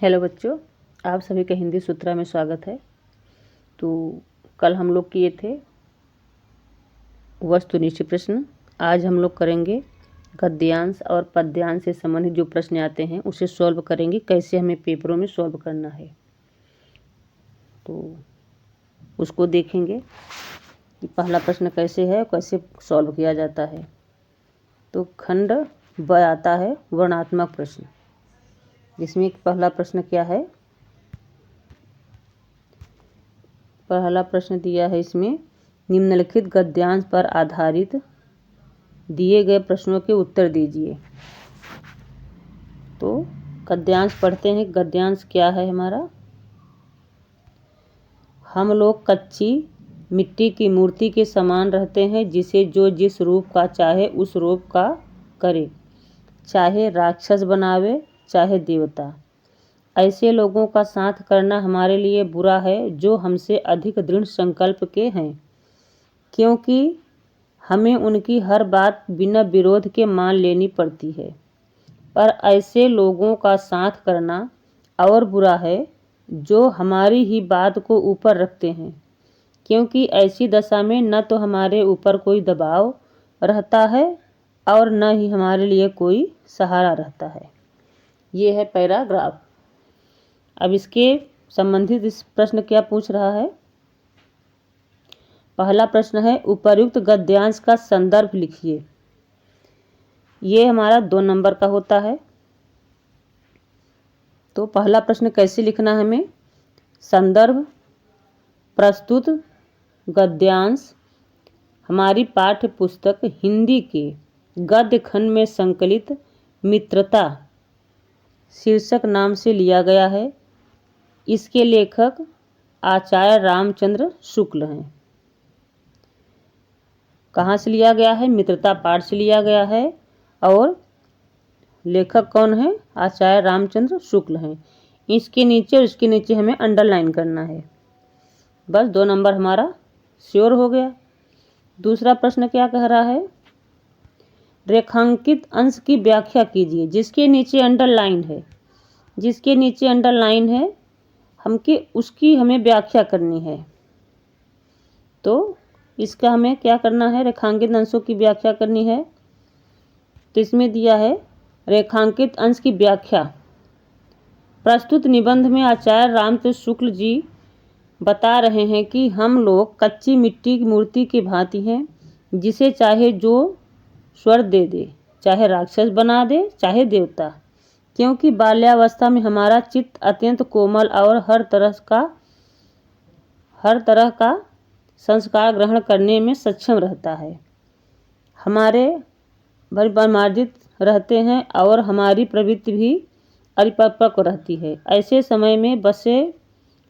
Hello बच्चों, आप सभी का हिंदी सूत्रा में स्वागत है। तो कल हम लोग किए थे वस्तुनिष्ठ प्रश्न। आज हम लोग करेंगे गद्यांश और पद्यांश से संबंधित जो प्रश्न आते हैं उसे सॉल्व करेंगे, कैसे हमें पेपरों में सॉल्व करना है। तो उसको देखेंगे कि पहला प्रश्न कैसे है, कैसे सॉल्व किया जाता है। तो खंड ब आता है वर्णात्मक प्रश्न, जिसमें पहला प्रश्न क्या है। पहला प्रश्न दिया है इसमें, निम्नलिखित गद्यांश पर आधारित दिए गए प्रश्नों के उत्तर दीजिए। तो गद्यांश पढ़ते हैं। गद्यांश क्या है हमारा। हम लोग कच्ची मिट्टी की मूर्ति के समान रहते हैं, जिसे जो जिस रूप का चाहे उस रूप का करे, चाहे राक्षस बनावे चाहे देवता। ऐसे लोगों का साथ करना हमारे लिए बुरा है जो हमसे अधिक दृढ़ संकल्प के हैं, क्योंकि हमें उनकी हर बात बिना विरोध के मान लेनी पड़ती है। पर ऐसे लोगों का साथ करना और बुरा है जो हमारी ही बात को ऊपर रखते हैं, क्योंकि ऐसी दशा में न तो हमारे ऊपर कोई दबाव रहता है और न ही हमारे लिए कोई सहारा रहता है। ये है पैराग्राफ। अब इसके संबंधित इस प्रश्न क्या पूछ रहा है। पहला प्रश्न है, उपर्युक्त गद्यांश का संदर्भ लिखिए। ये हमारा 2 नंबर का होता है। तो पहला प्रश्न कैसे लिखना है हमें। संदर्भ प्रस्तुत गद्यांश हमारी पाठ्य पुस्तक हिंदी के गद्य खंड में संकलित मित्रता शीर्षक नाम से लिया गया है। इसके लेखक आचार्य रामचंद्र शुक्ल हैं। कहाँ से लिया गया है। मित्रता पाठ से लिया गया है। और लेखक कौन है। आचार्य रामचंद्र शुक्ल हैं। इसके नीचे और इसके नीचे हमें अंडरलाइन करना है। बस 2 नंबर हमारा श्योर हो गया। दूसरा प्रश्न क्या कह रहा है। रेखांकित अंश की व्याख्या कीजिए। जिसके नीचे अंडरलाइन है, जिसके नीचे अंडरलाइन है उसकी हमें व्याख्या करनी है। तो इसका हमें क्या करना है, रेखांकित अंशों की व्याख्या करनी है। तो इसमें दिया है रेखांकित अंश की व्याख्या। प्रस्तुत निबंध में आचार्य रामचंद्र शुक्ल जी बता रहे हैं कि हम लोग कच्ची मिट्टी की मूर्ति की भांति हैं, जिसे चाहे जो स्वर दे दे, चाहे राक्षस बना दे चाहे देवता, क्योंकि बाल्यावस्था में हमारा चित्त अत्यंत कोमल और हर तरह का संस्कार ग्रहण करने में सक्षम रहता है। हमारे परिमार्जित रहते हैं और हमारी प्रवृत्ति भी परिपक्व रहती है। ऐसे समय में बसे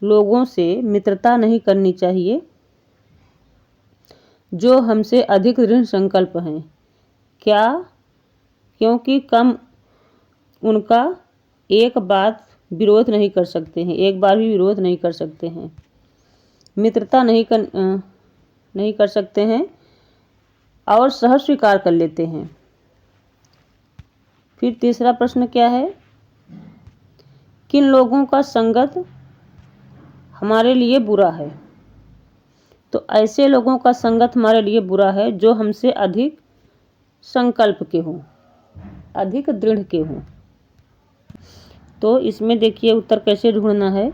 लोगों से मित्रता नहीं करनी चाहिए जो हमसे अधिक दृढ़ संकल्प हैं। क्या? क्योंकि कम उनका एक बार भी विरोध नहीं कर सकते हैं। मित्रता नहीं कर सकते हैं और सहज स्वीकार कर लेते हैं। फिर तीसरा प्रश्न क्या है। किन लोगों का संगत हमारे लिए बुरा है। तो ऐसे लोगों का संगत हमारे लिए बुरा है जो हमसे अधिक संकल्प के हों, अधिक दृढ़ के हों। तो इसमें देखिए उत्तर कैसे ढूंढना है।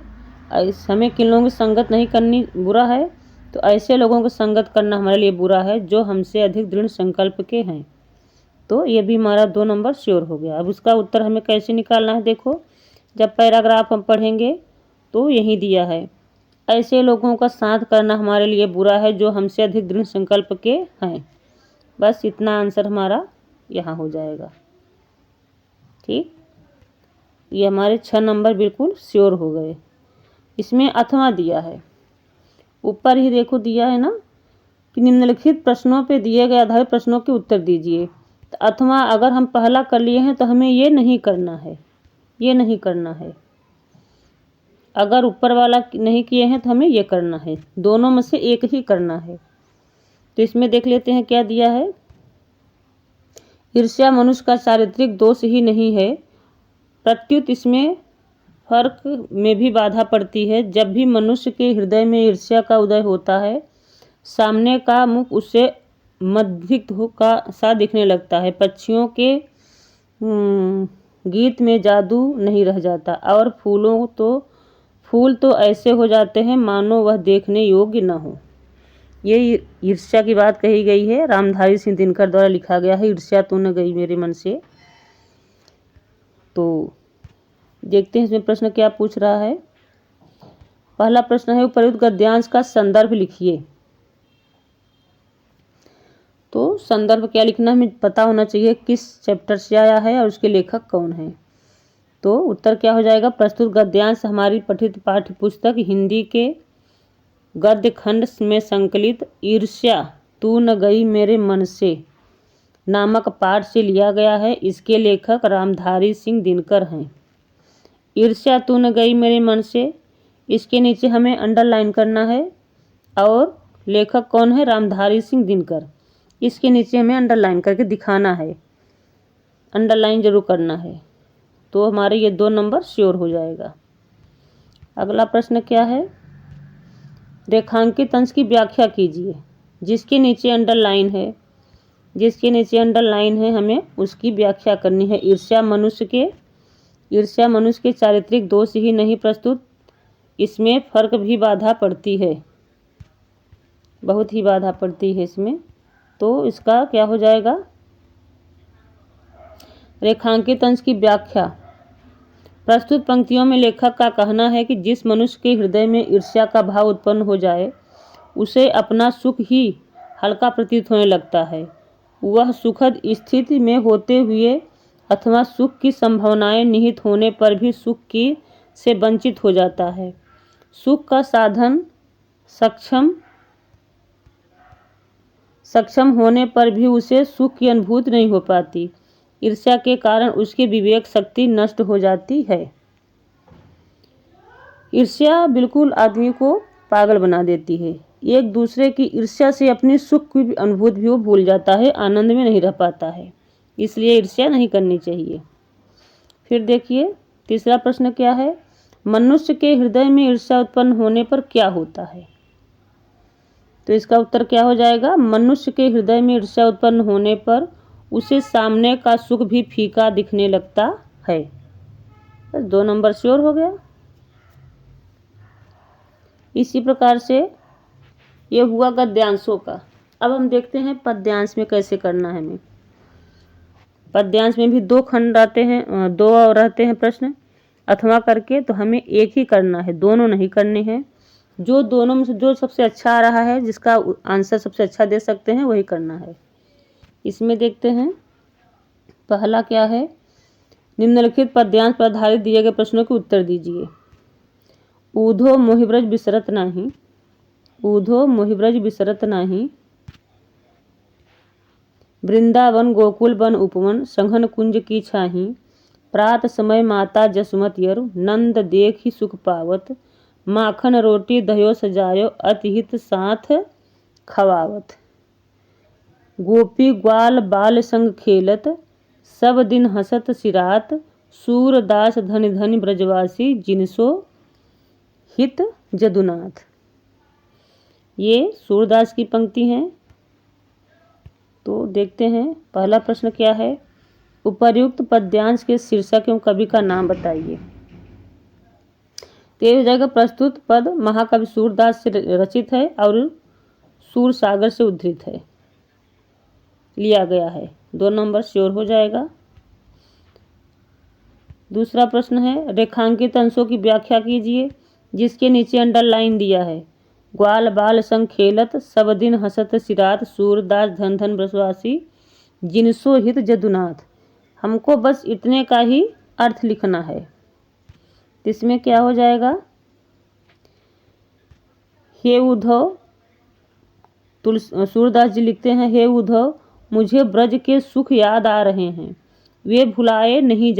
हमें किन लोगों की संगत नहीं करनी बुरा है, तो ऐसे लोगों की संगत करना हमारे लिए बुरा है जो हमसे अधिक दृढ़ संकल्प के हैं। तो ये भी हमारा 2 नंबर श्योर हो गया। अब उसका उत्तर हमें कैसे निकालना है। देखो, जब पैराग्राफ हम पढ़ेंगे तो यही दिया है, ऐसे लोगों का साथ करना हमारे लिए बुरा है जो हमसे अधिक दृढ़ संकल्प के हैं। बस इतना आंसर हमारा यहाँ हो जाएगा। ठीक, ये हमारे 6 नंबर बिल्कुल श्योर हो गए। इसमें अथवा दिया है, ऊपर ही देखो दिया है ना कि निम्नलिखित प्रश्नों पे दिए गए आधारित प्रश्नों के उत्तर दीजिए। तो अथवा अगर हम पहला कर लिए हैं तो हमें ये नहीं करना है, ये नहीं करना है। अगर ऊपर वाला नहीं किए हैं तो हमें ये करना है। दोनों में से एक ही करना है। तो इसमें देख लेते हैं क्या दिया है। ईर्ष्या मनुष्य का चारित्रिक दोष ही नहीं है, प्रत्युत इसमें फर्क में भी बाधा पड़ती है। जब भी मनुष्य के हृदय में ईर्ष्या का उदय होता है, सामने का मुख उससे मदभिक्त का सा दिखने लगता है। पक्षियों के गीत में जादू नहीं रह जाता और फूल तो ऐसे हो जाते हैं मानो वह देखने योग्य न हो। ये ईर्ष्या की बात कही गई है, रामधारी सिंह दिनकर द्वारा लिखा गया है, ईर्ष्या तू न गई मेरे मन से। तो देखते हैं इसमें प्रश्न क्या पूछ रहा है। पहला प्रश्न है, उपर्युक्त गद्यांश का संदर्भ लिखिए। तो संदर्भ क्या लिखना हमें पता होना चाहिए, किस चैप्टर से आया है और उसके लेखक कौन है। तो उत्तर क्या हो जाएगा, प्रस्तुत गद्यांश हमारी पठित पाठ्य पुस्तक हिंदी के गद्य खंड में संकलित ईर्ष्या तू न गई मेरे मन से नामक पाठ से लिया गया है। इसके लेखक रामधारी सिंह दिनकर हैं। ईर्ष्या तू न गई मेरे मन से, इसके नीचे हमें अंडरलाइन करना है और लेखक कौन है, रामधारी सिंह दिनकर। इसके नीचे हमें अंडरलाइन करके दिखाना है, अंडरलाइन जरूर करना है, तो हमारे ये 2 नंबर श्योर हो जाएगा। अगला प्रश्न क्या है, रेखांकित अंश की व्याख्या कीजिए। जिसके नीचे अंडरलाइन है हमें उसकी व्याख्या करनी है। ईर्ष्या मनुष्य के चारित्रिक दोष ही नहीं प्रस्तुत, इसमें फर्क भी बाधा पड़ती है, बहुत ही बाधा पड़ती है इसमें। तो इसका क्या हो जाएगा, रेखांकित अंश की व्याख्या। प्रस्तुत पंक्तियों में लेखक का कहना है कि जिस मनुष्य के हृदय में ईर्ष्या का भाव उत्पन्न हो जाए, उसे अपना सुख ही हल्का प्रतीत होने लगता है। वह सुखद स्थिति में होते हुए अथवा सुख की संभावनाएं निहित होने पर भी सुख की से वंचित हो जाता है। सुख का साधन सक्षम होने पर भी उसे सुख की अनुभूति नहीं हो पाती। ईर्ष्या के कारण उसकी विवेक शक्ति नष्ट हो जाती है। ईर्ष्या बिल्कुल आदमी को पागल बना देती है। एक दूसरे की ईर्ष्या से अपनी सुख की अनुभूति भी वो भूल जाता है, आनंद में नहीं रह पाता है। इसलिए ईर्ष्या नहीं करनी चाहिए। फिर देखिए तीसरा प्रश्न क्या है, मनुष्य के हृदय में ईर्ष्या उत्पन्न होने पर क्या होता है। तो इसका उत्तर क्या हो जाएगा, मनुष्य के हृदय में ईर्ष्या उत्पन्न होने पर उसे सामने का सुख भी फीका दिखने लगता है। बस 2 नंबर श्योर हो गया। इसी प्रकार से ये हुआ गद्यांशों का। अब हम देखते हैं पद्यांश में कैसे करना है हमें। पद्यांश में भी 2 खंड आते हैं, 2 रहते हैं प्रश्न अथवा करके, तो हमें एक ही करना है, दोनों नहीं करने हैं। जो दोनों में से जो सबसे अच्छा आ रहा है, जिसका आंसर सबसे अच्छा दे सकते हैं, वही करना है। इसमें देखते हैं पहला क्या है, निम्नलिखित पद्यांश पर आधारित दिए गए प्रश्नों के उत्तर दीजिए। ऊधो मोहिब्रज बिसरत नाही, ऊधो मोहिब्रज बिसरत नाही, वृंदावन गोकुल वन उपवन संघन कुंज की छाही, प्रात समय माता जसुमत यर नंद देख ही सुख पावत, माखन रोटी दह्यो सजायो अतिहित साथ खवावत, गोपी ग्वाल बाल संग खेलत सब दिन हसत सिरात, सूरदास धन धन ब्रजवासी जिनसो हित जदुनाथ। ये सूरदास की पंक्ति हैं। तो देखते हैं पहला प्रश्न क्या है, उपर्युक्त पद्यांश के शीर्षक एवं कवि का नाम बताइए। तो हो जाएगा, प्रस्तुत पद महाकवि सूरदास से रचित है और सूर सागर से उद्धृत है, लिया गया है। 2 नंबर श्योर हो जाएगा। दूसरा प्रश्न है, रेखांकित अंशों की व्याख्या कीजिए। जिसके नीचे अंडरलाइन दिया है, ग्वाल बाल संग खेलत सब दिन हसत सिरात, सूरदास धन धन ब्रजवासी जिनसो हित जदुनाथ। हमको बस इतने का ही अर्थ लिखना है। इसमें क्या हो जाएगा, हे उद्धव, सूरदास जी लिखते हैं, हे उद्धव मुझे ब्रज के सुख याद आ रहे हैं, वे भुलाए नहीं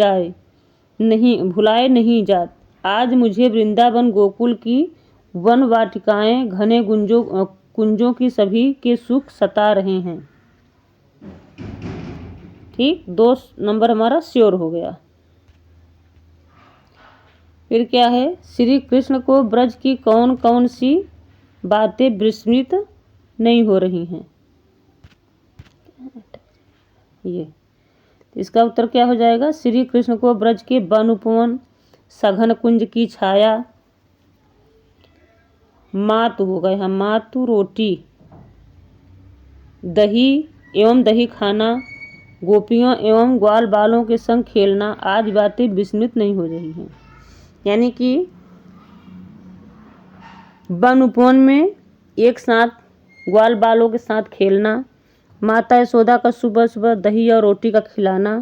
जात। आज मुझे वृंदावन गोकुल की वन वाटिकाएं घने कुंजों की सभी के सुख सता रहे हैं। ठीक, 2 नंबर हमारा श्योर हो गया। फिर क्या है, श्री कृष्ण को ब्रज की कौन कौन सी बातें विस्मृत नहीं हो रही हैं। ये इसका उत्तर क्या हो जाएगा, श्री कृष्ण को ब्रज के वन उपवन, सघन कुंज की छाया, मातु हो गए, हम मातु रोटी, दही एवं दही खाना, गोपियों एवं ग्वाल बालों के संग खेलना आदि बातें विस्मृत नहीं हो रही हैं। यानी कि वन उपवन में एक साथ ग्वाल बालों के साथ खेलना, माता यशोदा का सुबह सुबह दही और रोटी का खिलाना,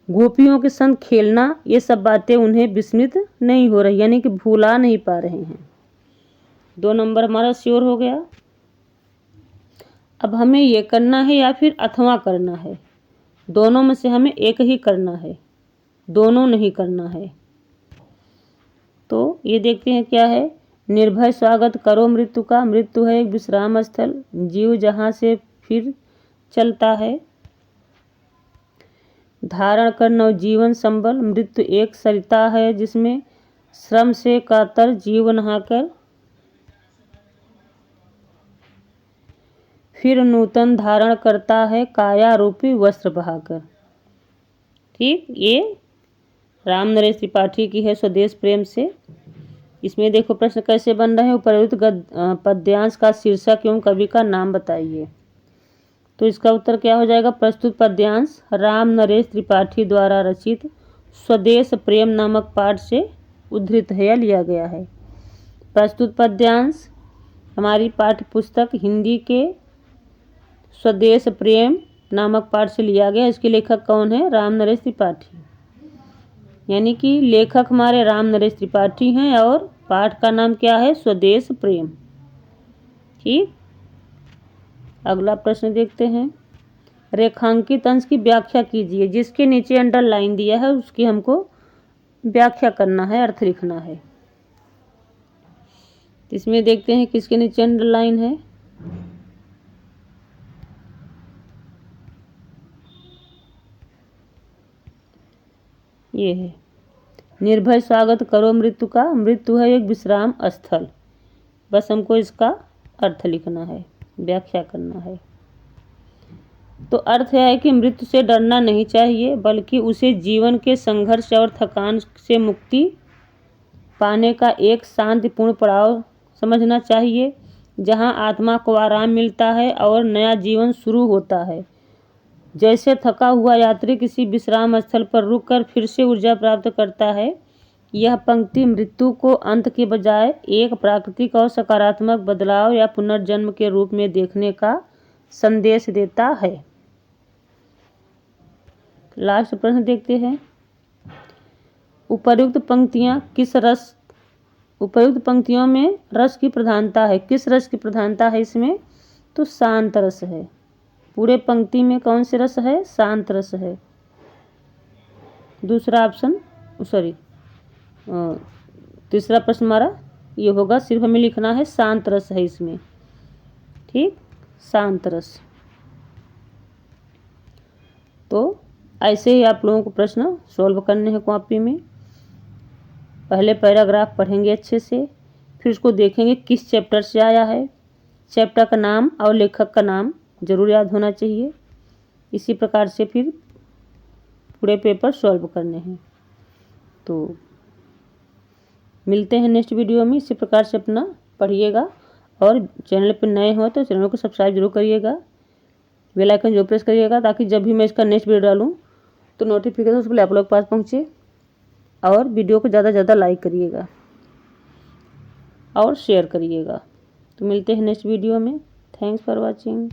गोपियों के संग खेलना, ये सब बातें उन्हें विस्मृत नहीं हो रही, यानी कि भूला नहीं पा रहे हैं। 2 नंबर हमारा श्योर हो गया। अब हमें ये करना है या फिर अथवा करना है, दोनों में से हमें एक ही करना है, दोनों नहीं करना है। तो ये देखते हैं क्या है, निर्भय स्वागत करो मृत्यु का, मृत्यु है एक विश्राम स्थल, जीव जहाँ से फिर चलता है। धारण कर नवजीवन संबल, मृत्यु एक सरिता है जिसमें श्रम से कातर जीव नहाकर फिर नूतन धारण करता है काया रूपी वस्त्र बहाकर। ठीक, ये राम नरेश त्रिपाठी की है स्वदेश प्रेम से। इसमें देखो प्रश्न कैसे बन रहे हैं, उपर्युक्त पद्यांश का शीर्षक एवं कवि का नाम बताइए। तो इसका उत्तर क्या हो जाएगा, प्रस्तुत पद्यांश राम नरेश त्रिपाठी द्वारा रचित स्वदेश प्रेम नामक पाठ से उद्धृत है या लिया गया है। प्रस्तुत पद्यांश हमारी पाठ्य पुस्तक हिंदी के स्वदेश प्रेम नामक पाठ से लिया गया। इसके लेखक कौन है, राम नरेश त्रिपाठी, यानी कि लेखक हमारे राम नरेश त्रिपाठी हैं और पाठ का नाम क्या है, स्वदेश प्रेम। ठीक, अगला प्रश्न देखते हैं, रेखांकित अंश की व्याख्या कीजिए। जिसके नीचे अंडरलाइन दिया है उसकी हमको व्याख्या करना है, अर्थ लिखना है। इसमें देखते हैं किसके नीचे अंडरलाइन है, ये है, निर्भय स्वागत करो मृत्यु का, मृत्यु है एक विश्राम स्थल। बस हमको इसका अर्थ लिखना है, व्याख्या करना है। तो अर्थ है कि मृत्यु से डरना नहीं चाहिए, बल्कि उसे जीवन के संघर्ष और थकान से मुक्ति पाने का एक शांतिपूर्ण पड़ाव समझना चाहिए, जहां आत्मा को आराम मिलता है और नया जीवन शुरू होता है। जैसे थका हुआ यात्री किसी विश्राम स्थल पर रुककर फिर से ऊर्जा प्राप्त करता है, यह पंक्ति मृत्यु को अंत के बजाय एक प्राकृतिक और सकारात्मक बदलाव या पुनर्जन्म के रूप में देखने का संदेश देता है। लास्ट प्रश्न देखते हैं, उपर्युक्त पंक्तियों में रस की प्रधानता है, किस रस की प्रधानता है इसमें, तो शांत रस है। पूरे पंक्ति में कौन से रस है, शांत रस है। दूसरा ऑप्शन तीसरा प्रश्न हमारा ये होगा, सिर्फ हमें लिखना है शांत रस है इसमें। ठीक, शांत रस। तो ऐसे ही आप लोगों को प्रश्न सॉल्व करने हैं कॉपी में। पहले पैराग्राफ पढ़ेंगे अच्छे से, फिर उसको देखेंगे किस चैप्टर से आया है, चैप्टर का नाम और लेखक का नाम जरूर याद होना चाहिए। इसी प्रकार से फिर पूरे पेपर सॉल्व करने हैं। तो मिलते हैं नेक्स्ट वीडियो में। इसी प्रकार से अपना पढ़िएगा और चैनल पर नए हो तो चैनल को सब्सक्राइब जरूर करिएगा, बेल आइकन जो प्रेस करिएगा, ताकि जब भी मैं इसका नेक्स्ट वीडियो डालूँ तो नोटिफिकेशन उसके लिए आप लोग के पास पहुँचे। और वीडियो को ज़्यादा से ज़्यादा लाइक करिएगा और शेयर करिएगा। तो मिलते हैं नेक्स्ट वीडियो में। Thanks for watching.